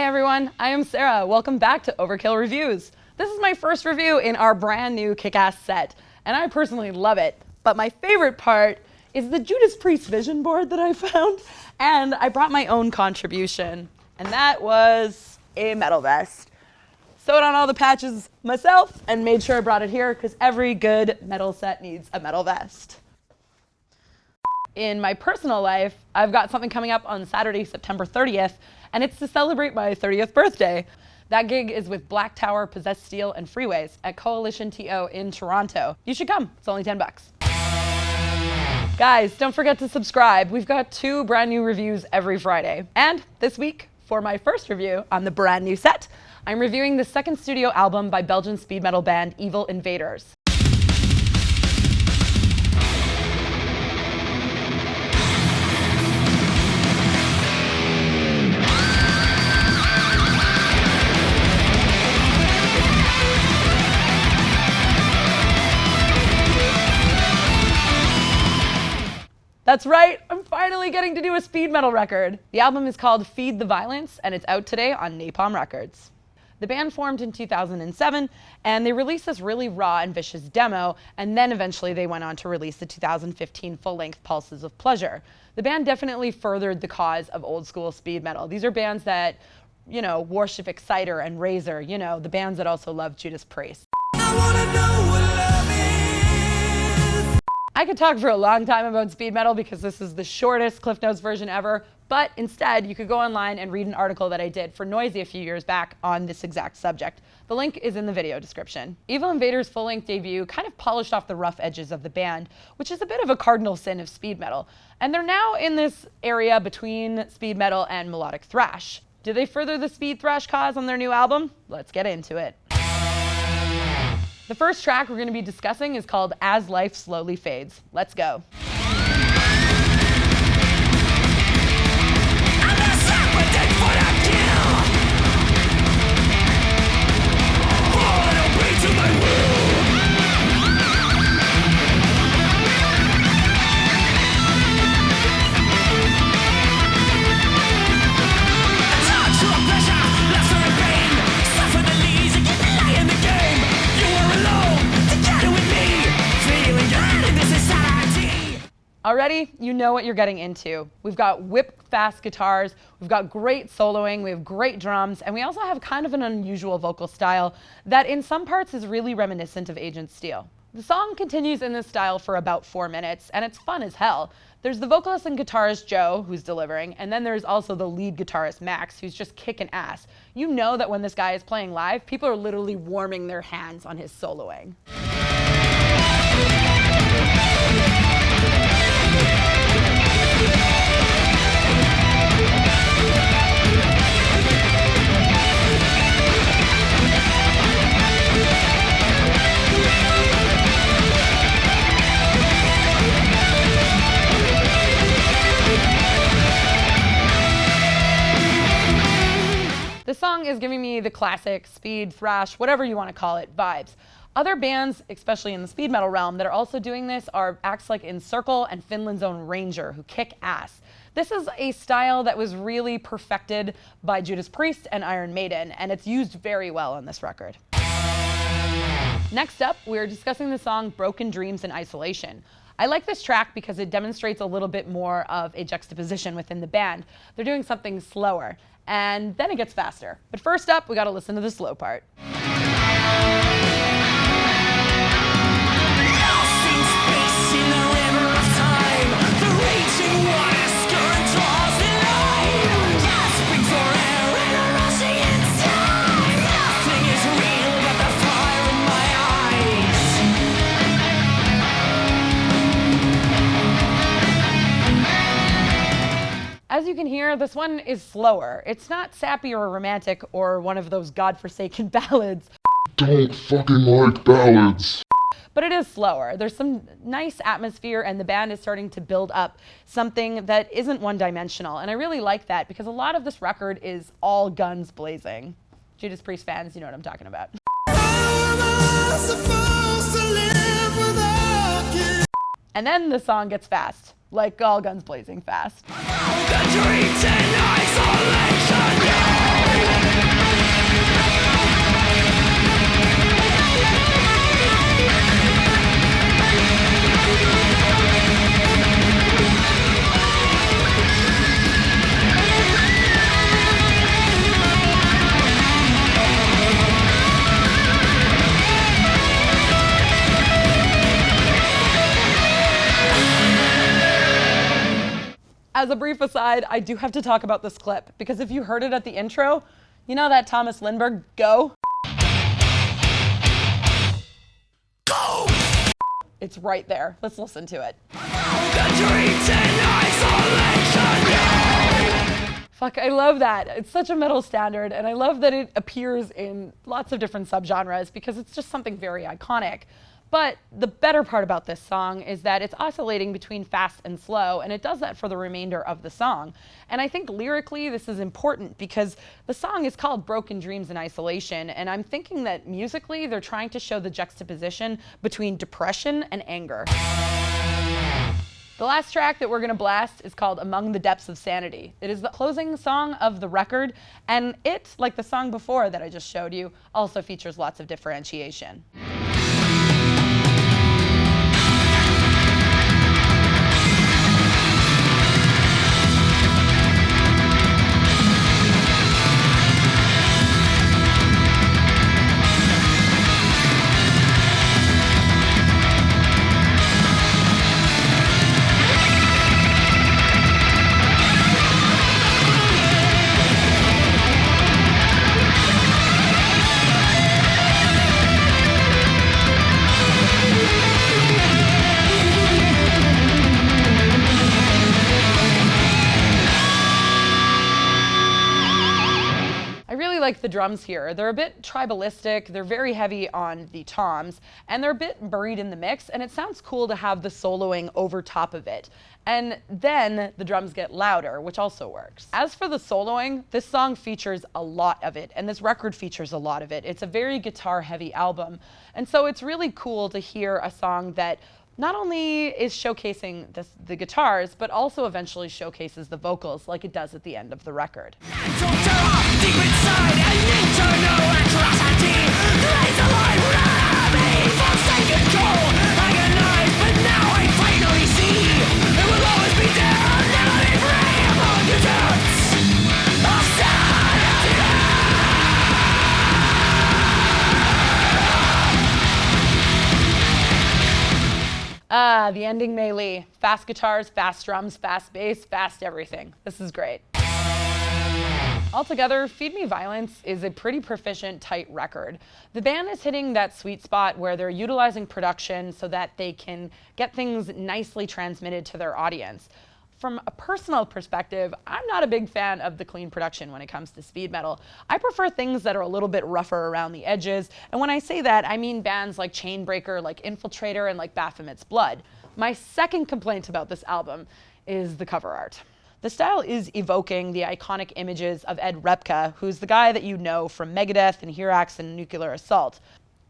Hey everyone, I am Sarah. Welcome back to Overkill Reviews. This is my first review in our brand new kick-ass set, and I personally love it. But my favorite part is the Judas Priest vision board that I found, and I brought my own contribution, and that was a metal vest. Sewed on all the patches myself and made sure I brought it here because every good metal set needs a metal vest. In my personal life, I've got something coming up on Saturday, September 30th, and it's to celebrate my 30th birthday. That gig is with Black Tower, Possessed Steel, and Freeways at Coalition TO in Toronto. You should come. It's only 10 bucks. Guys, don't forget to subscribe. We've got 2 brand new reviews every Friday. And this week, for my first review on the brand new set, I'm reviewing the second studio album by Belgian speed metal band EVIL INVADERS. That's right, I'm finally getting to do a speed metal record. The album is called Feed the Violence, and it's out today on Napalm Records. The band formed in 2007, and they released this really raw and vicious demo, and then eventually they went on to release the 2015 full-length Pulses of Pleasure. The band definitely furthered the cause of old school speed metal. These are bands that, you know, worship Exciter and Razor, you know, the bands that also love Judas Priest. I wanna know what love is. I could talk for a long time about speed metal because this is the shortest Cliff Notes version ever, but instead you could go online and read an article that I did for Noisy a few years back on this exact subject. The link is in the video description. EVIL INVADERS' full-length debut kind of polished off the rough edges of the band, which is a bit of a cardinal sin of speed metal, and they're now in this area between speed metal and melodic thrash. Do they further the speed thrash cause on their new album? Let's get into it. The first track we're going to be discussing is called As Life Slowly Fades. Let's go. Already, you know what you're getting into. We've got whip-fast guitars, we've got great soloing, we have great drums, and we also have kind of an unusual vocal style that in some parts is really reminiscent of Agent Steel. The song continues in this style for about 4 minutes, and it's fun as hell. There's the vocalist and guitarist Joe, who's delivering, and then there's also the lead guitarist Max, who's just kicking ass. You know that when this guy is playing live, people are literally warming their hands on his soloing. This song is giving me the classic speed, thrash, whatever you want to call it, vibes. Other bands, especially in the speed metal realm, that are also doing this are acts like Encircle and Finland's own Ranger, who kick ass. This is a style that was really perfected by Judas Priest and Iron Maiden, and it's used very well on this record. Next up, we're discussing the song Broken Dreams in Isolation. I like this track because it demonstrates a little bit more of a juxtaposition within the band. They're doing something slower, and then it gets faster. But first up, we gotta listen to the slow part. As you can hear, this one is slower. It's not sappy or romantic or one of those godforsaken ballads. Don't fucking like ballads. But it is slower. There's some nice atmosphere, and the band is starting to build up something that isn't one-dimensional. And I really like that because a lot of this record is all guns blazing. Judas Priest fans, you know what I'm talking about. And then the song gets fast, like all guns blazing fast. The dreams in isolation, As a brief aside, I do have to talk about this clip, because if you heard it at the intro, you know that Thomas Lindbergh, go? Go! It's right there. Let's listen to it. Fuck, I love that. It's such a metal standard, and I love that it appears in lots of different subgenres because it's just something very iconic. But the better part about this song is that it's oscillating between fast and slow, and it does that for the remainder of the song. And I think lyrically this is important because the song is called Broken Dreams in Isolation, and I'm thinking that musically they're trying to show the juxtaposition between depression and anger. The last track that we're gonna blast is called Among the Depths of Sanity. It is the closing song of the record, and it, like the song before that I just showed you, also features lots of differentiation. Like the drums here. They're a bit tribalistic, they're very heavy on the toms, and they're a bit buried in the mix, and it sounds cool to have the soloing over top of it. And then the drums get louder, which also works. As for the soloing, this song features a lot of it, and this record features a lot of it. It's a very guitar-heavy album, and so it's really cool to hear a song that not only is showcasing the guitars, but also eventually showcases the vocals like it does at the end of the record. The ending melee. Fast guitars, fast drums, fast bass, fast everything. This is great. Altogether, Feed Me Violence is a pretty proficient, tight record. The band is hitting that sweet spot where they're utilizing production so that they can get things nicely transmitted to their audience. From a personal perspective, I'm not a big fan of the clean production when it comes to speed metal. I prefer things that are a little bit rougher around the edges, and when I say that, I mean bands like Chainbreaker, like Infiltrator, and like Baphomet's Blood. My second complaint about this album is the cover art. The style is evoking the iconic images of Ed Repka, who's the guy that you know from Megadeth and Hirax and Nuclear Assault.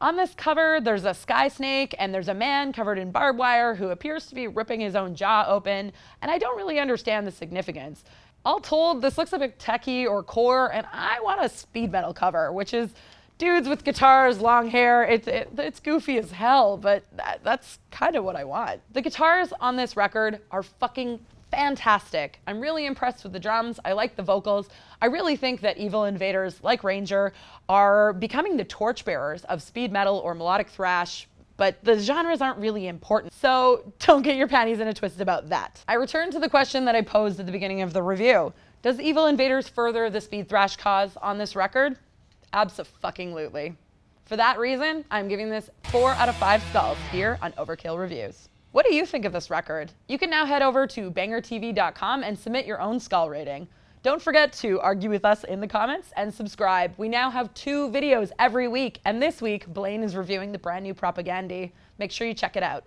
On this cover, there's a sky snake and there's a man covered in barbed wire who appears to be ripping his own jaw open, and I don't really understand the significance. All told, this looks a bit techie or core, and I want a speed metal cover, which is dudes with guitars, long hair. It's goofy as hell, but that's kind of what I want. The guitars on this record are fucking fantastic. I'm really impressed with the drums. I like the vocals. I really think that EVIL Invaders, like Ranger, are becoming the torchbearers of speed metal or melodic thrash, but the genres aren't really important. So don't get your panties in a twist about that. I return to the question that I posed at the beginning of the review. Does EVIL Invaders further the speed thrash cause on this record? Abso-fucking-lutely. For that reason, I'm giving this 4 out of 5 skulls here on Overkill Reviews. What do you think of this record? You can now head over to BangerTV.com and submit your own skull rating. Don't forget to argue with us in the comments and subscribe. We now have 2 videos every week, and this week, Blaine is reviewing the brand new Propaganda. Make sure you check it out.